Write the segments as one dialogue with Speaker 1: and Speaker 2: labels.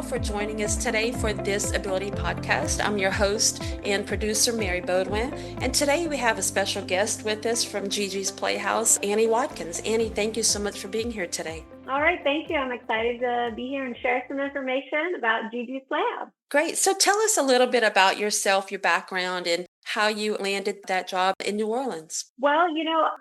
Speaker 1: all for joining us today for this Ability Podcast. I'm your host and producer, Mary Baudoin, and today we have a special guest with us from GiGi's Playhouse, Annie Watkins. Annie, thank you so much for being here today.
Speaker 2: All right, thank you. I'm excited to be here and share some information about GiGi's Playhouse.
Speaker 1: Great. So tell us a little bit about yourself, your background, and how you landed that job in New Orleans.
Speaker 2: Well,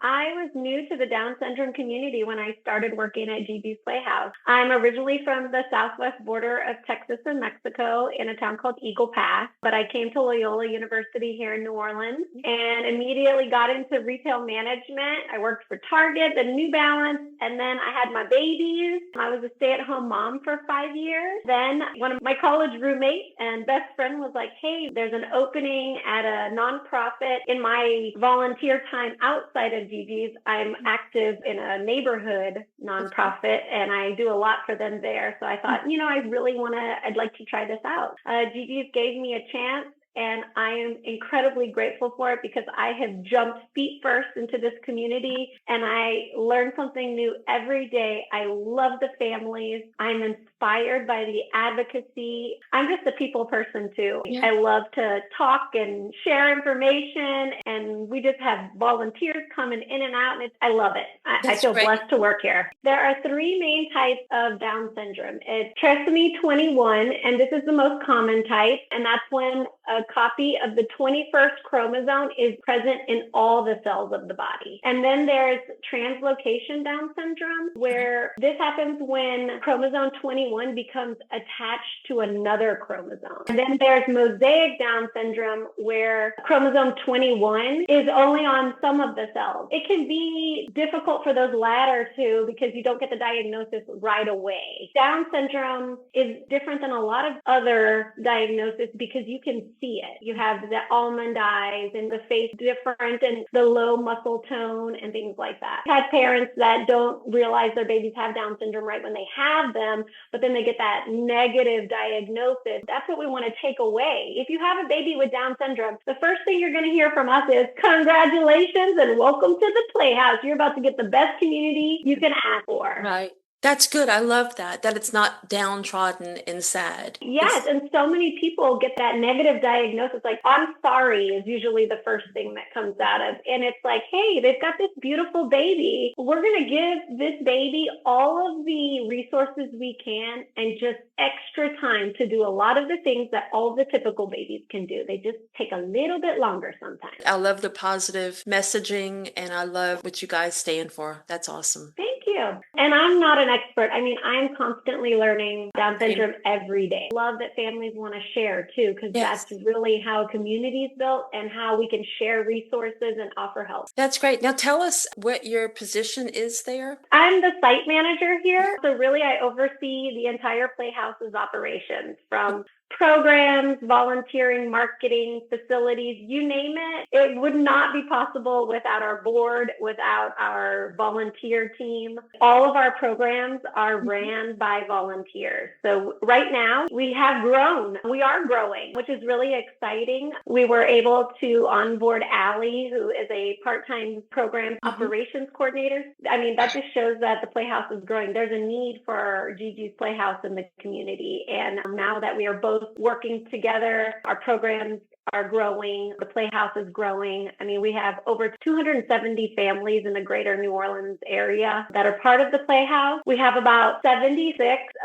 Speaker 2: I was new to the Down syndrome community when I started working at GiGi's Playhouse. I'm originally from the southwest border of Texas and Mexico in a town called Eagle Pass, but I came to Loyola University here in New Orleans and immediately got into retail management. I worked for Target and New Balance, and then I had my babies. I was a stay-at-home mom for 5 years. Then one of my college roommates and best friend was like, hey, there's an opening at a nonprofit. In my volunteer time outside of GiGi's, I'm active in a neighborhood nonprofit and I do a lot for them there. So I thought, I'd like to try this out. GiGi's gave me a chance. And I am incredibly grateful for it because I have jumped feet first into this community and I learn something new every day. I love the families. I'm inspired by the advocacy. I'm just a people person too. Yeah. I love to talk and share information, and we just have volunteers coming in and out, and I love it. I feel blessed to work here. There are three main types of Down syndrome. It's trisomy 21, and this is the most common type, and that's when a copy of the 21st chromosome is present in all the cells of the body. And then there's translocation Down syndrome, where this happens when chromosome 21 becomes attached to another chromosome. And then there's mosaic Down syndrome, where chromosome 21 is only on some of the cells. It can be difficult for those latter two because you don't get the diagnosis right away. Down syndrome is different than a lot of other diagnoses because you can see it. You have the almond eyes and the face different and the low muscle tone and things like that. I've had parents that don't realize their babies have Down syndrome right when they have them, but then they get that negative diagnosis. That's what we want to take away. If you have a baby with Down syndrome, the first thing you're going to hear from us is congratulations and welcome to the Playhouse. You're about to get the best community you can ask for.
Speaker 1: Right. That's good. I love that it's not downtrodden and sad.
Speaker 2: Yes, and so many people get that negative diagnosis. Like, I'm sorry is usually the first thing that comes out of. And it's like, hey, they've got this beautiful baby. We're going to give this baby all of the resources we can and just extra time to do a lot of the things that all the typical babies can do. They just take a little bit longer sometimes.
Speaker 1: I love the positive messaging and I love what you guys stand for. That's awesome.
Speaker 2: Thank you. And I'm not an expert. I mean, I'm constantly learning Down syndrome every day. Love that families want to share too, because that's really how a community is built and how we can share resources and offer help.
Speaker 1: That's great. Now tell us what your position is there.
Speaker 2: I'm the site manager here. So really I oversee the entire Playhouse's operations from programs, volunteering, marketing, facilities, you name it. It would not be possible without our board, without our volunteer team. All of our programs are ran by volunteers. So right now we have grown. We are growing, which is really exciting. We were able to onboard Allie, who is a part-time program operations coordinator. I mean, that just shows that the Playhouse is growing. There's a need for GiGi's Playhouse in the community. And now that we are both working together, our programs are growing. The Playhouse is growing. I mean, we have over 270 families in the greater New Orleans area that are part of the Playhouse. We have about 76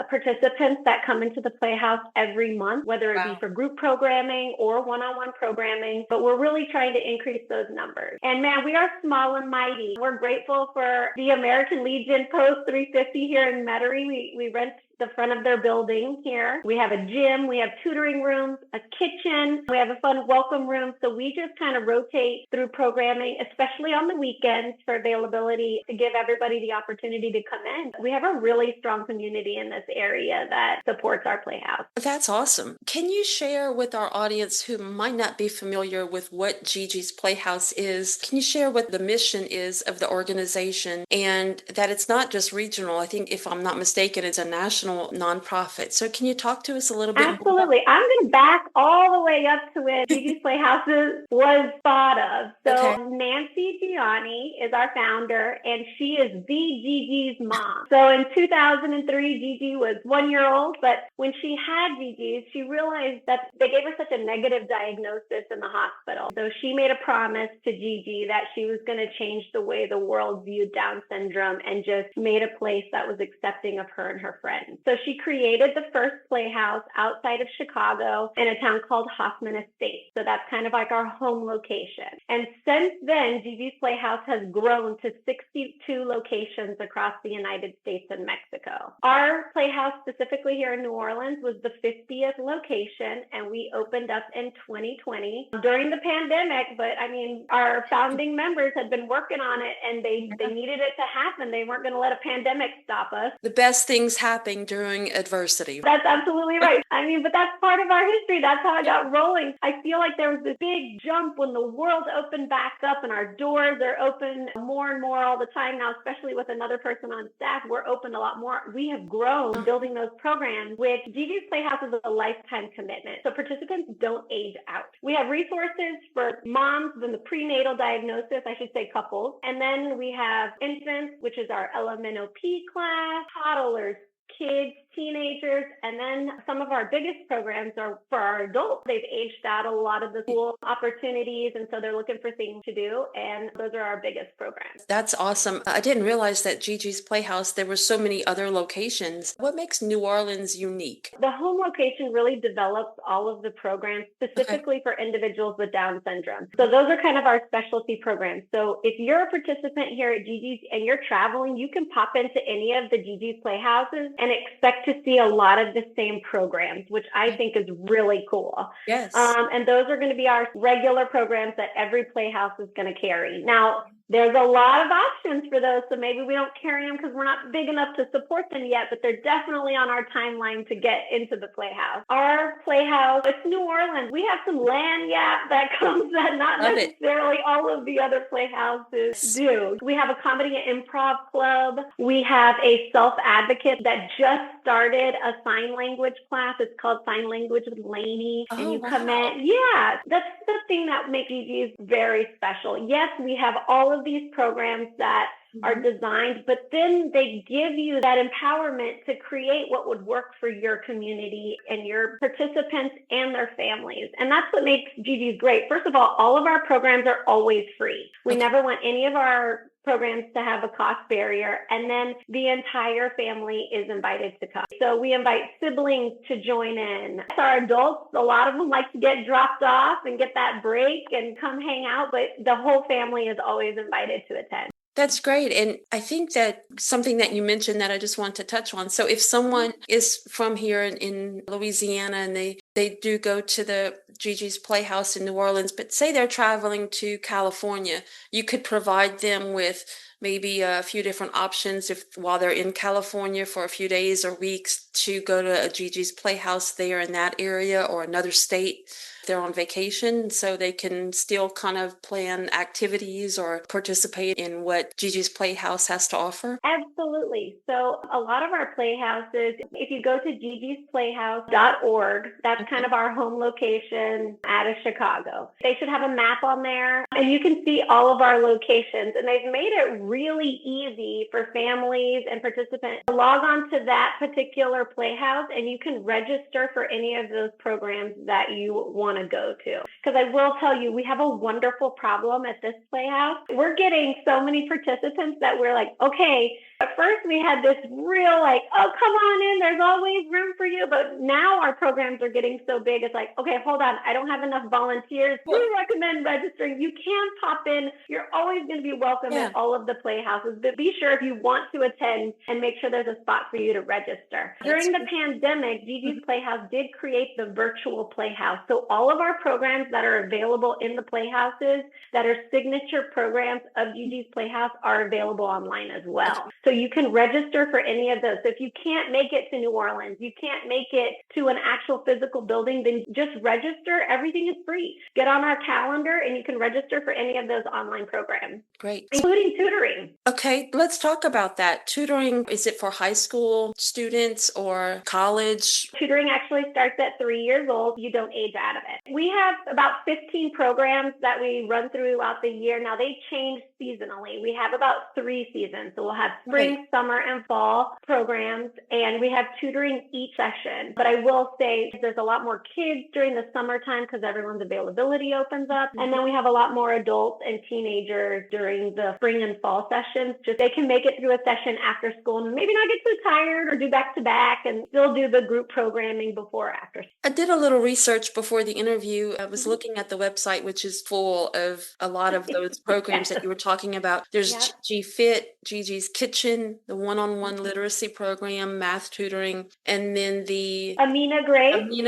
Speaker 2: participants that come into the Playhouse every month, whether it be for group programming or one-on-one programming, but we're really trying to increase those numbers. And man, we are small and mighty. We're grateful for the American Legion Post 350 here in Metairie. We rent the front of their building here. We have a gym, we have tutoring rooms, a kitchen, we have a fun welcome room. So we just kind of rotate through programming, especially on the weekends for availability to give everybody the opportunity to come in. We have a really strong community in this area that supports our Playhouse.
Speaker 1: That's awesome. Can you share with our audience who might not be familiar with what GiGi's Playhouse is? Can you share what the mission is of the organization and that it's not just regional? I think if I'm not mistaken, it's a national national nonprofit. So can you talk to us a little bit more about?
Speaker 2: Absolutely. I'm going to back all the way up to when GiGi's Playhouse was thought of. So
Speaker 1: Okay.
Speaker 2: Nancy Gianni is our founder, and she is the GiGi's mom. So in 2003, Gigi was 1 year old, but when she had GiGi's, she realized that they gave her such a negative diagnosis in the hospital. So she made a promise to Gigi that she was going to change the way the world viewed Down syndrome and just made a place that was accepting of her and her friends. So she created the first Playhouse outside of Chicago in a town called Hoffman Estates. So that's kind of like our home location. And since then, GiGi's Playhouse has grown to 62 locations across the United States and Mexico. Our Playhouse, specifically here in New Orleans, was the 50th location, and we opened up in 2020 during the pandemic. But I mean, our founding members had been working on it, and they needed it to happen. They weren't going to let a pandemic stop us.
Speaker 1: The best things happen during adversity.
Speaker 2: That's absolutely right. I mean, but that's part of our history. That's how it got rolling. I feel like there was this big jump when the world opened back up and our doors are open more and more all the time now, especially with another person on staff. We're open a lot more. We have grown building those programs, which GiGi's Playhouse is a lifetime commitment. So participants don't age out. We have resources for moms in the prenatal diagnosis, I should say couples. And then we have infants, which is our LMNOP class, toddlers, kids, teenagers, and then some of our biggest programs are for our adults. They've aged out a lot of the school opportunities, and so they're looking for things to do, and those are our biggest programs.
Speaker 1: That's awesome. I didn't realize that GiGi's Playhouse, there were so many other locations. What makes New Orleans unique?
Speaker 2: The home location really develops all of the programs specifically for individuals with Down syndrome. So those are kind of our specialty programs. So if you're a participant here at GiGi's and you're traveling, you can pop into any of the GiGi's Playhouses and expect to see a lot of the same programs, which I think is really cool.
Speaker 1: Yes.
Speaker 2: And those are going to be our regular programs that every Playhouse is going to carry. Now, there's a lot of options for those, so maybe we don't carry them because we're not big enough to support them yet, but they're definitely on our timeline to get into the Playhouse. Our Playhouse, it's New Orleans. We have some land that comes that not
Speaker 1: Love
Speaker 2: necessarily all of the other Playhouses do. We have a comedy and improv club. We have a self-advocate that just started a sign language class. It's called Sign Language with Lainey. And you come in. Yeah, that's the thing that makes GiGi's very special. Yes, we have all of these programs that are designed, but then they give you that empowerment to create what would work for your community and your participants and their families. And that's what makes GiGi's great. First of all of our programs are always free. We never want any of our programs to have a cost barrier, and then the entire family is invited to come. So we invite siblings to join in. Our adults, a lot of them like to get dropped off and get that break and come hang out, but the whole family is always invited to attend.
Speaker 1: That's great. And I think that something that you mentioned that I just want to touch on. So if someone is from here in Louisiana and they do go to the GiGi's Playhouse in New Orleans, but say they're traveling to California, you could provide them with maybe a few different options while they're in California for a few days or weeks to go to a GiGi's Playhouse there in that area or another state. They're on vacation, so they can still kind of plan activities or participate in what GiGi's Playhouse has to offer?
Speaker 2: Absolutely. So a lot of our playhouses, if you go to gigisplayhouse.org, that's kind of our home location out of Chicago. They should have a map on there, and you can see all of our locations. And they've made it really easy for families and participants to log on to that particular playhouse, and you can register for any of those programs that you want to go to. Because I will tell you, we have a wonderful problem at this Playhouse. We're getting so many participants that we're like, okay, at first we had this real like, oh, come on in, there's always room for you. But now our programs are getting so big, it's like, okay, hold on, I don't have enough volunteers. We recommend registering. You can pop in. You're always going to be welcome at all of the Playhouses, but be sure if you want to attend and make sure there's a spot for you to register. During the pandemic, GiGi's Playhouse did create the virtual Playhouse. So all of our programs that are available in the Playhouses that are signature programs of GiGi's Playhouse are available online as well. So you can register for any of those. So if you can't make it to New Orleans, you can't make it to an actual physical building, then just register. Everything is free. Get on our calendar and you can register for any of those online programs.
Speaker 1: Great.
Speaker 2: Including tutoring.
Speaker 1: Okay, let's talk about that. Tutoring, is it for high school students or college?
Speaker 2: Tutoring actually starts at 3 years old. You don't age out of it. We have about 15 programs that we run throughout the year. Now they change seasonally. We have about 3 seasons. So we'll have spring, summer, and fall programs, and we have tutoring each session. But I will say there's a lot more kids during the summertime because everyone's availability opens up. And then we have a lot more adults and teenagers during the spring and fall sessions. Just they can make it through a session after school and maybe not get too tired or do back to back and still do the group programming before or after.
Speaker 1: I did a little research before the interview. I was looking at the website, which is full of a lot of those programs that you were talking about. There's GFit, GiGi's Kitchen, the one-on-one literacy program, math tutoring, and then the
Speaker 2: Amina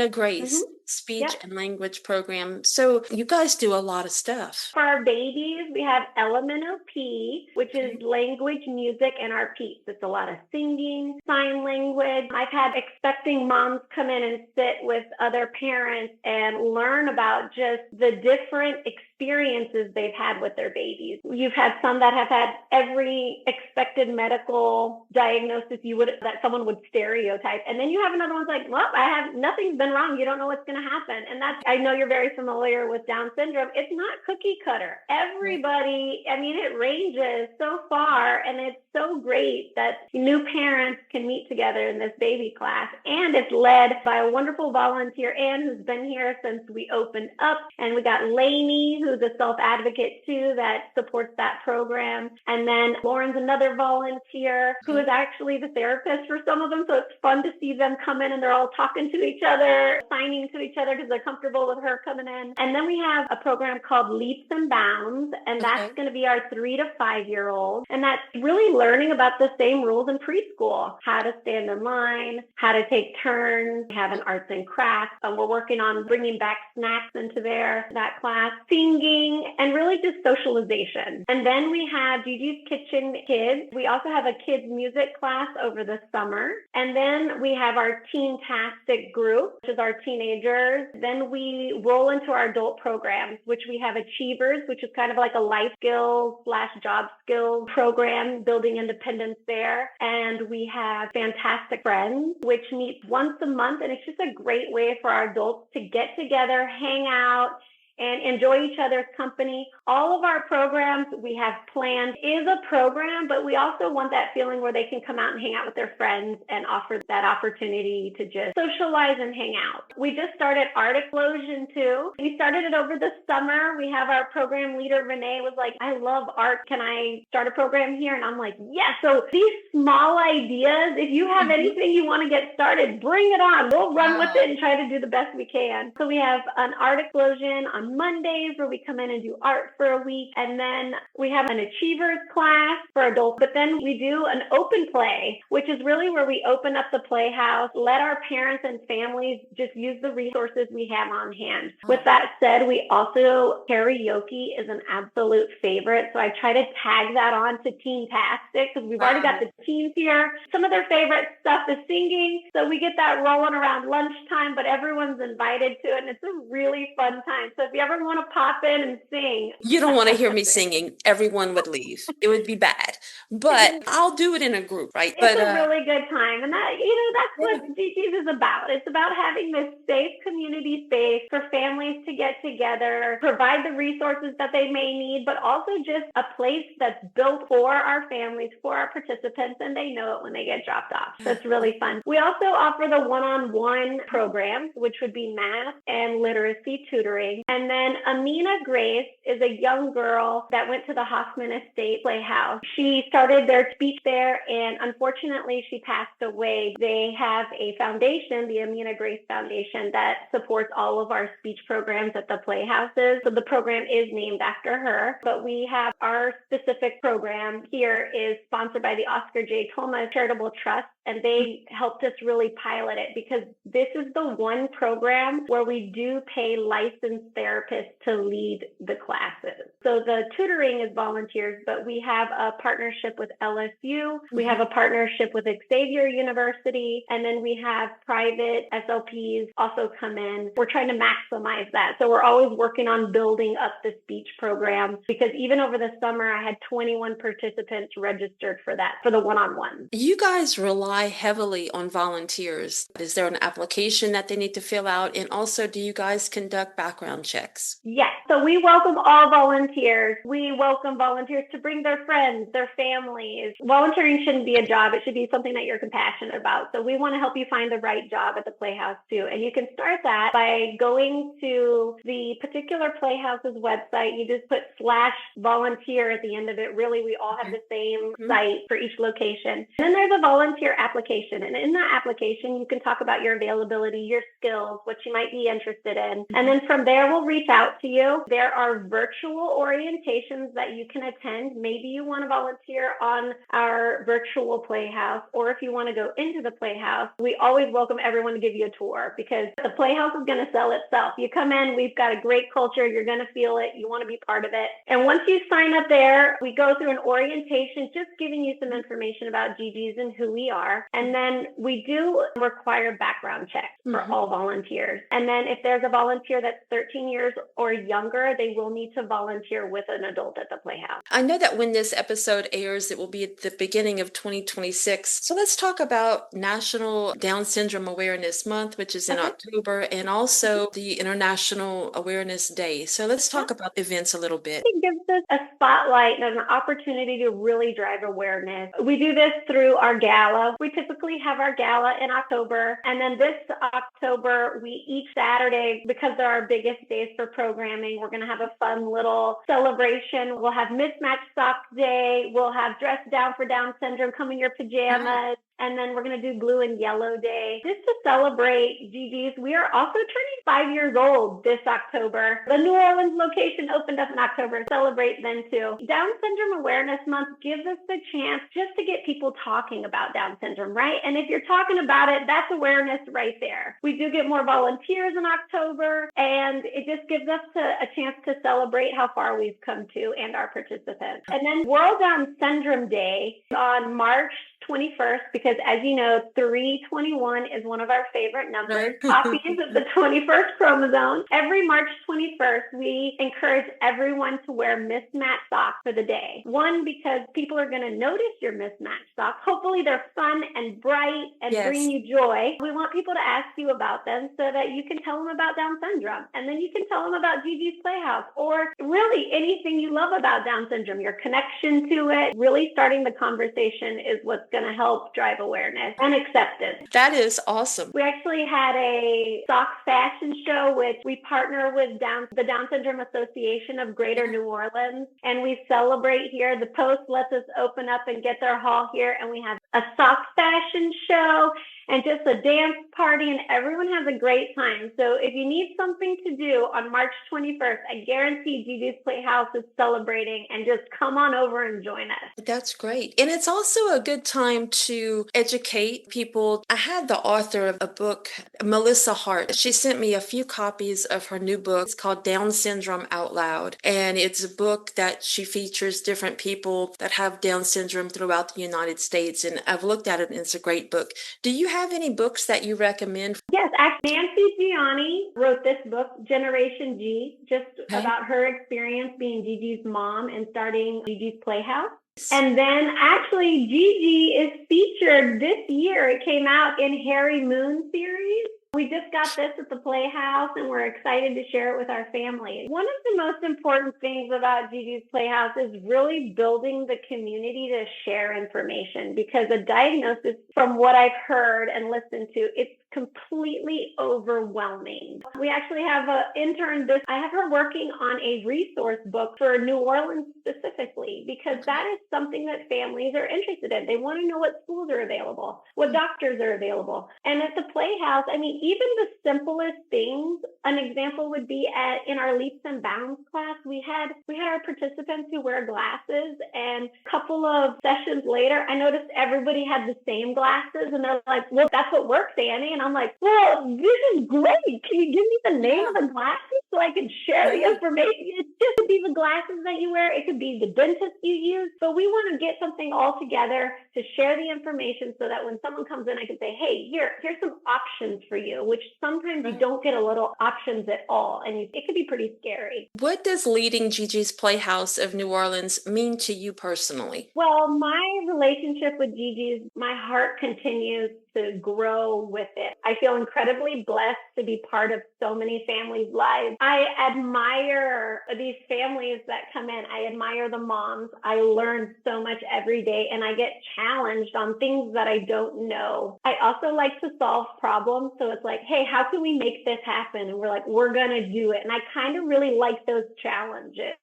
Speaker 2: Grace.
Speaker 1: Speech and language program. So you guys do a lot of stuff.
Speaker 2: For our babies, we have LMNOP, which is language, music, and our peeps. It's a lot of singing, sign language. I've had expecting moms come in and sit with other parents and learn about just the different experiences they've had with their babies. You've had some that have had every expected medical diagnosis that someone would stereotype. And then you have another one's like, well, nothing's been wrong. You don't know what's going to happen. And I know you're very familiar with Down syndrome. It's not cookie cutter. Everybody, it ranges so far, and it's so great that new parents can meet together in this baby class. And it's led by a wonderful volunteer, Anne, who's been here since we opened up. And we got Lainey, who's a self-advocate too, that supports that program. And then Lauren's another volunteer who is actually the therapist for some of them. So it's fun to see them come in and they're all talking to each other, signing to each other because they're comfortable with her coming in. And then we have a program called Leaps and Bounds, and that's going to be our 3 to 5 year old. And that's really learning about the same rules in preschool, how to stand in line, how to take turns, have an arts and crafts. We're working on bringing back snacks into that class, singing, and really just socialization. And then we have GiGi's Kitchen Kids. We also have a kids music class over the summer. And then we have our Teen-tastic group, which is our teenagers. Then we roll into our adult programs, which we have Achievers, which is kind of like a life skills / job skills program, building independence there. And we have Fantastic Friends, which meets once a month. And it's just a great way for our adults to get together, hang out, and enjoy each other's company. All of our programs we have planned is a program, but we also want that feeling where they can come out and hang out with their friends and offer that opportunity to just socialize and hang out. We just started Art Explosion too. We started it over the summer. We have our program leader, Renee, was like, I love art. Can I start a program here? And I'm like, yes. So these small ideas, if you have anything you want to get started, bring it on. We'll run with it and try to do the best we can. So we have an Art Explosion on Mondays where we come in and do art for a week. And then we have an Achievers class for adults. But then we do an open play, which is really where we open up the Playhouse, let our parents and families just use the resources we have on hand. With that said, we also, karaoke is an absolute favorite. So I try to tag that on to Teen-tastic because we've already got the teens here. Some of their favorite stuff is singing. So we get that rolling around lunchtime, but everyone's invited to it. And it's a really fun time. So if you ever want to pop in and sing.
Speaker 1: You don't want to hear me singing. Everyone would leave. It would be bad. But I'll do it in a group, right?
Speaker 2: It's a really good time. And that's what GiGi's is about. It's about having this safe community space for families to get together, provide the resources that they may need, but also just a place that's built for our families, for our participants, and they know it when they get dropped off. So it's really fun. We also offer the one-on-one programs, which would be math and literacy tutoring. And then Amina Grace is a young girl that went to the Hoffman Estate Playhouse. She started their speech there, and unfortunately, she passed away. They have a foundation, the Amina Grace Foundation, that supports all of our speech programs at the Playhouses. So the program is named after her, but we have our specific program here is sponsored by the Oscar J. Tolma Charitable Trust, and they helped us really pilot it because this is the one program where we do pay licensed therapists therapists to lead the classes. So the tutoring is volunteers, but we have a partnership with LSU. We have a partnership with Xavier University, and then we have private SLPs also come in. We're trying to maximize that. So we're always working on building up the speech program, because even over the summer, I had 21 participants registered for that, for the one-on-one.
Speaker 1: You guys rely heavily on volunteers. Is there an application that they need to fill out? And also, do you guys conduct background checks?
Speaker 2: Yes. So we welcome all volunteers. We welcome volunteers to bring their friends, their families. Volunteering shouldn't be a job. It should be something that you're compassionate about. So we want to help you find the right job at the Playhouse too. And you can start that by going to the particular Playhouse's website. You just put /volunteer at the end of it. Really, we all have the same site for each location. And then there's a volunteer application. And in that application, you can talk about your availability, your skills, what you might be interested in. And then from there, we'll reach out to you. There are virtual orientations that you can attend. Maybe you want to volunteer on our virtual Playhouse, or if you want to go into the Playhouse, we always welcome everyone to give you a tour, because the Playhouse is going to sell itself. You come in, we've got a great culture. You're going to feel it. You want to be part of it. And once you sign up there, we go through an orientation, just giving you some information about GiGi's and who we are. And then we do require background checks for all volunteers. And then if there's a volunteer that's 13 years or younger, they will need to volunteer with an adult at the Playhouse.
Speaker 1: I know that when this episode airs, it will be at the beginning of 2026. So let's talk about National Down Syndrome Awareness Month, which is in October, and also the International Awareness Day. So let's talk about events a little bit.
Speaker 2: It gives us a spotlight and an opportunity to really drive awareness. We do this through our gala. We typically have our gala in October. And then this October, each Saturday, because they're our biggest days for programming, we're going to have a fun little celebration. We'll have Mismatched Sock Day. We'll have Dress Down for Down Syndrome, come in your pajamas. And then we're going to do Blue and Yellow Day just to celebrate GiGi's. We are also turning 5 years old this October. The New Orleans location opened up in October. Celebrate then too. Down Syndrome Awareness Month gives us the chance just to get people talking about Down syndrome, right? And if you're talking about it, that's awareness right there. We do get more volunteers in October, and it just gives us a chance to celebrate how far we've come to and our participants. And then World Down Syndrome Day on March 21st, because as you know, 321 is one of our favorite numbers. Copies of the 21st chromosome. Every March 21st, we encourage everyone to wear mismatched socks for the day. One, because people are going to notice your mismatched socks. Hopefully they're fun and bright and bring you joy. We want people to ask you about them so that you can tell them about Down syndrome. And then you can tell them about GiGi's Playhouse, or really anything you love about Down syndrome, your connection to it. Really starting the conversation is what's going to help drive awareness and acceptance.
Speaker 1: That is awesome.
Speaker 2: We actually had a sock fashion show, which we partner with the Down Syndrome Association of Greater New Orleans, and we celebrate here. The Post lets us open up and get their hall here, and we have a sock fashion show and just a dance party, and everyone has a great time. So if you need something to do on March 21st, I guarantee GiGi's Playhouse is celebrating, and just come on over and join us.
Speaker 1: That's great. And it's also a good time to educate people. I had the author of a book, Melissa Hart. She sent me a few copies of her new book. It's called Down Syndrome Out Loud. And it's a book that she features different people that have Down syndrome throughout the United States. And I've looked at it, and it's a great book. Do you have any books that you recommend?
Speaker 2: Yes, actually, Nancy Gianni wrote this book, Generation G, just about her experience being GiGi's mom and starting GiGi's Playhouse. And then actually GiGi is featured this year. It came out in Harry Moon series. We just got this at the Playhouse, and we're excited to share it with our families. One of the most important things about GiGi's Playhouse is really building the community to share information, because a diagnosis, from what I've heard and listened to, it's completely overwhelming. We actually have an intern. I have her working on a resource book for New Orleans specifically, because that is something that families are interested in. They want to know what schools are available, what doctors are available. And at the Playhouse, I mean, even the simplest things, an example would be in our Leaps and Bounds class, we had our participants who wear glasses, and a couple of sessions later, I noticed everybody had the same glasses, and they're like, well, that's what works, Annie. And I'm like, well, this is great. Can you give me the name of the glasses? so I can share the information. It just could be the glasses that you wear. It could be the dentist you use. But we want to get something all together to share the information so that when someone comes in, I can say, hey, here's some options for you, which sometimes you don't get a little options at all. And it could be pretty scary.
Speaker 1: What does leading GiGi's Playhouse of New Orleans mean to you personally?
Speaker 2: Well, my relationship with GiGi's, my heart continues to grow with it. I feel incredibly blessed to be part of so many families' lives. I admire these families that come in. I admire the moms. I learn so much every day, and I get challenged on things that I don't know. I also like to solve problems. So it's like, hey, how can we make this happen? And we're like, we're going to do it. And I kind of really like those challenges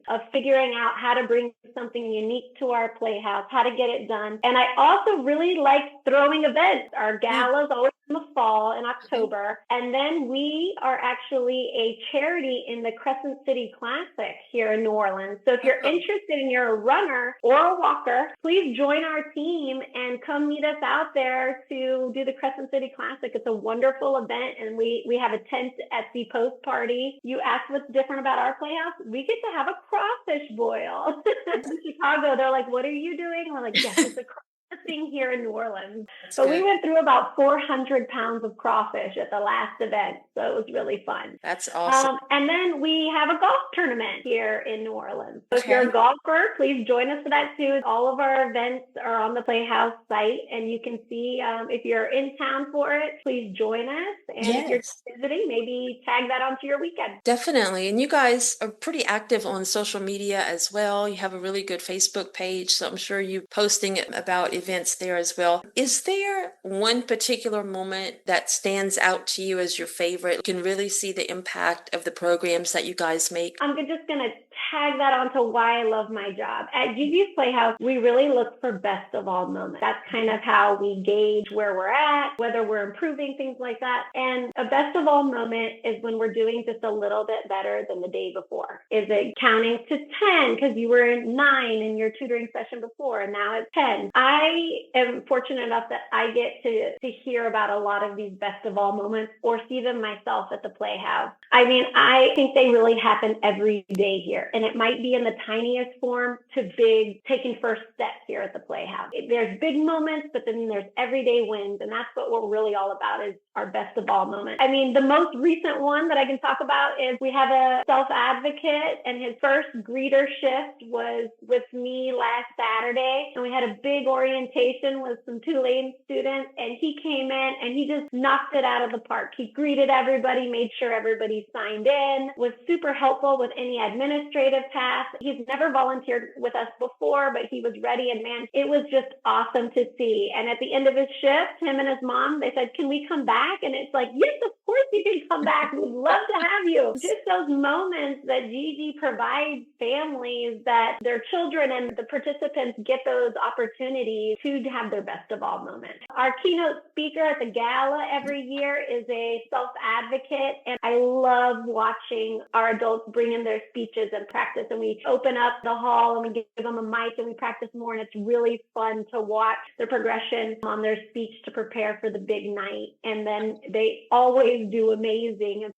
Speaker 2: of figuring out how to bring something unique to our playhouse, how to get it done. And I also really like throwing events. Our gala's always in the fall in October. And then we are actually a charity in the Crescent City Classic here in New Orleans. So if you're interested and you're a runner or a walker, please join our team and come meet us out there to do the Crescent City Classic. It's a wonderful event, and we have a tent at the post party. You asked what's different about our playhouse. We get to have a crawfish boil. In Chicago, they're like, what are you doing? And we're like, yes, it's a crawfish thing here in New Orleans. So we went through about 400 pounds of crawfish at the last event. So it was really fun.
Speaker 1: That's awesome.
Speaker 2: And then we have a golf tournament here in New Orleans. So if you're a golfer, please join us for that too. All of our events are on the Playhouse site, and you can see if you're in town for it, please join us. And if you're visiting, maybe tag that onto your weekend.
Speaker 1: Definitely. And you guys are pretty active on social media as well. You have a really good Facebook page, so I'm sure you're posting about events there as well. Is there one particular moment that stands out to you as your favorite? You can really see the impact of the programs that you guys make.
Speaker 2: I'm just going to tag that onto why I love my job. At GiGi's Playhouse, we really look for best of all moments. That's kind of how we gauge where we're at, whether we're improving, things like that. And a best of all moment is when we're doing just a little bit better than the day before. Is it counting to 10 because you were in 9 in your tutoring session before and now it's 10? I am fortunate enough that I get to hear about a lot of these best of all moments or see them myself at the Playhouse. I mean, I think they really happen every day here. And it might be in the tiniest form to big, taking first steps here at the Playhouse. There's big moments, but then there's everyday wins. And that's what we're really all about, is our best of all moments. I mean, the most recent one that I can talk about is we have a self-advocate, and his first greeter shift was with me last Saturday. And we had a big orientation with some Tulane students, and he came in and he just knocked it out of the park. He greeted everybody, made sure everybody signed in, was super helpful with any administrative tasks. He's never volunteered with us before, but he was ready, and man, it was just awesome to see. And at the end of his shift, him and his mom, they said, can we come back? And it's like, yes, of course you can come back. We'd love to have you. Just those moments that GiGi provides families, that their children and the participants get those opportunities to have their best of all moments. Our keynote speaker at the gala every year is a self-advocate, and I love watching our adults bring in their speeches and practice, and we open up the hall and we give them a mic and we practice more, and it's really fun to watch the progression on their speech to prepare for the big night. And then they always do amazing.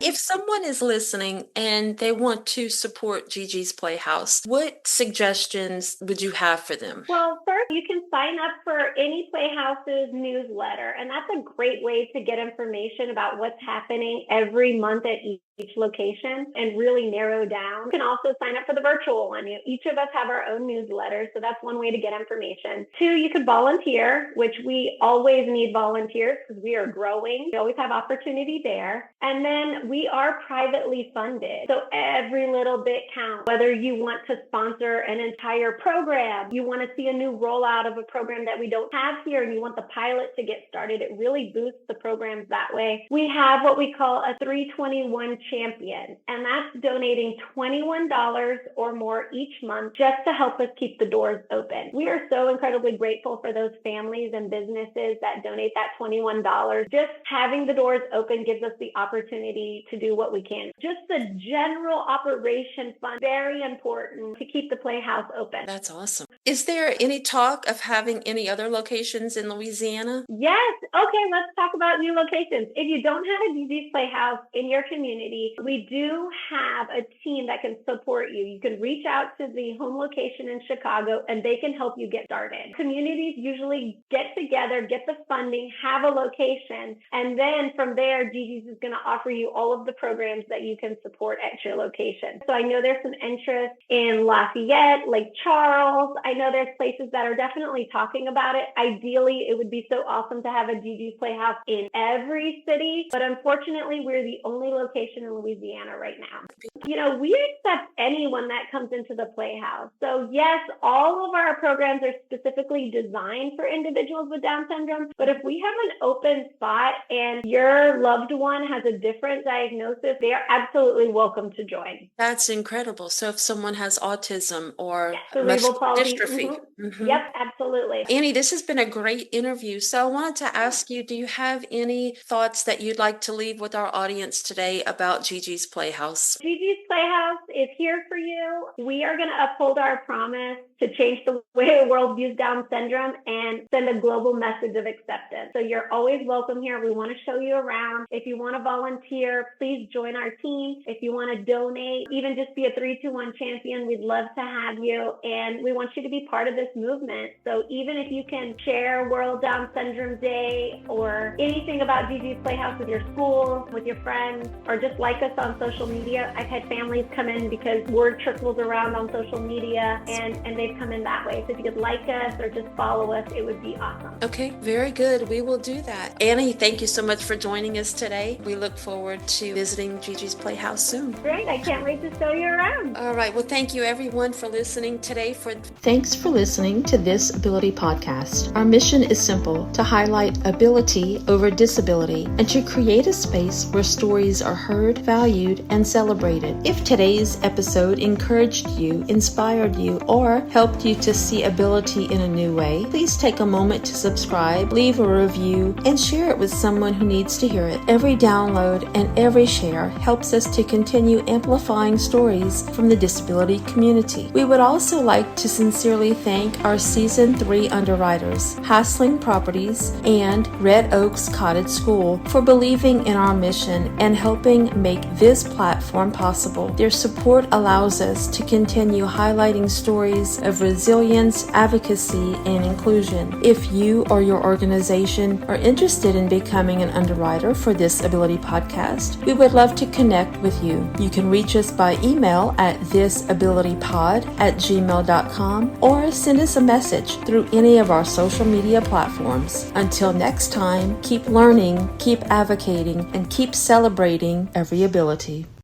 Speaker 1: If someone is listening and they want to support GiGi's Playhouse, what suggestions would you have for them?
Speaker 2: Well, first, you can sign up for any Playhouse's newsletter, and that's a great way to get information about what's happening every month at each location and really narrow down. You can also sign up for the virtual one. Each of us have our own newsletter, so that's one way to get information. 2, you could volunteer, which we always need volunteers because we are growing. We always have opportunity there. And then we are privately funded, so every little bit counts. Whether you want to sponsor an entire program, you want to see a new rollout of a program that we don't have here, and you want the pilot to get started, it really boosts the programs that way. We have what we call a 321 champion, and that's donating $21 or more each month just to help us keep the doors open. We are so incredibly grateful for those families and businesses that donate that $21. Just having the doors open gives us the opportunity to do what we can. Just the general operation fund, very important to keep the Playhouse open.
Speaker 1: That's awesome. Is there any talk of having any other locations in Louisiana?
Speaker 2: Yes. Okay, let's talk about new locations. If you don't have a GiGi's Playhouse in your community, we do have a team that can support you. You can reach out to the home location in Chicago and they can help you get started. Communities usually get together, get the funding, have a location, and then from there, GiGi's is going to offer you all of the programs that you can support at your location. So I know there's some interest in Lafayette, Lake Charles. I know there's places that are definitely talking about it. Ideally, it would be so awesome to have a GiGi's Playhouse in every city, but unfortunately, we're the only location in Louisiana right now. You know, we accept anyone that comes into the Playhouse. So yes, all of our programs are specifically designed for individuals with Down syndrome, but if we have an open spot and your loved one has a different diagnosis, they are absolutely welcome to join.
Speaker 1: That's incredible. So if someone has autism or
Speaker 2: cerebral
Speaker 1: muscular
Speaker 2: palsy.
Speaker 1: dystrophy.
Speaker 2: Yep, absolutely.
Speaker 1: Annie, this has been a great interview. So I wanted to ask you, do you have any thoughts that you'd like to leave with our audience today about GiGi's Playhouse?
Speaker 2: GiGi's Playhouse is here for you. We are going to uphold our promise to change the way the world views Down syndrome and send a global message of acceptance. So you're always welcome here. We want to show you around. If you want to volunteer, please join our team. If you want to donate, even just be a 321 champion, we'd love to have you. And we want you to be part of this movement. So even if you can share World Down Syndrome Day or anything about GiGi's Playhouse with your school, with your friends, or just like us on social media. I've had families come in because word trickles around on social media and they've come in that way. So if you could like us or just follow us, it would be awesome.
Speaker 1: Okay, very good. We will do that. Annie, thank you so much for joining us today. We look forward to visiting GiGi's Playhouse soon.
Speaker 2: Great. I can't wait to show you around.
Speaker 1: All right. Well, thank you everyone for listening today.
Speaker 3: Thanks for listening to this Ability Podcast. Our mission is simple: to highlight ability over disability and to create a space where stories are heard, valued, and celebrated. If today's episode encouraged you, inspired you, or helped you to see ability in a new way, please take a moment to subscribe, leave a review, and share it with someone who needs to hear it. Every download and every share helps us to continue amplifying stories from the disability community. We would also like to sincerely thank our Season 3 underwriters, Hassling Properties and Red Oaks Cottage School, for believing in our mission and helping make this platform possible. Their support allows us to continue highlighting stories of resilience, advocacy, and inclusion. If you or your organization are interested in becoming an underwriter for this Ability Podcast, we would love to connect with you. You can reach us by email at thisabilitypod@gmail.com or send us a message through any of our social media platforms. Until next time, keep learning, keep advocating, and keep celebrating every ability.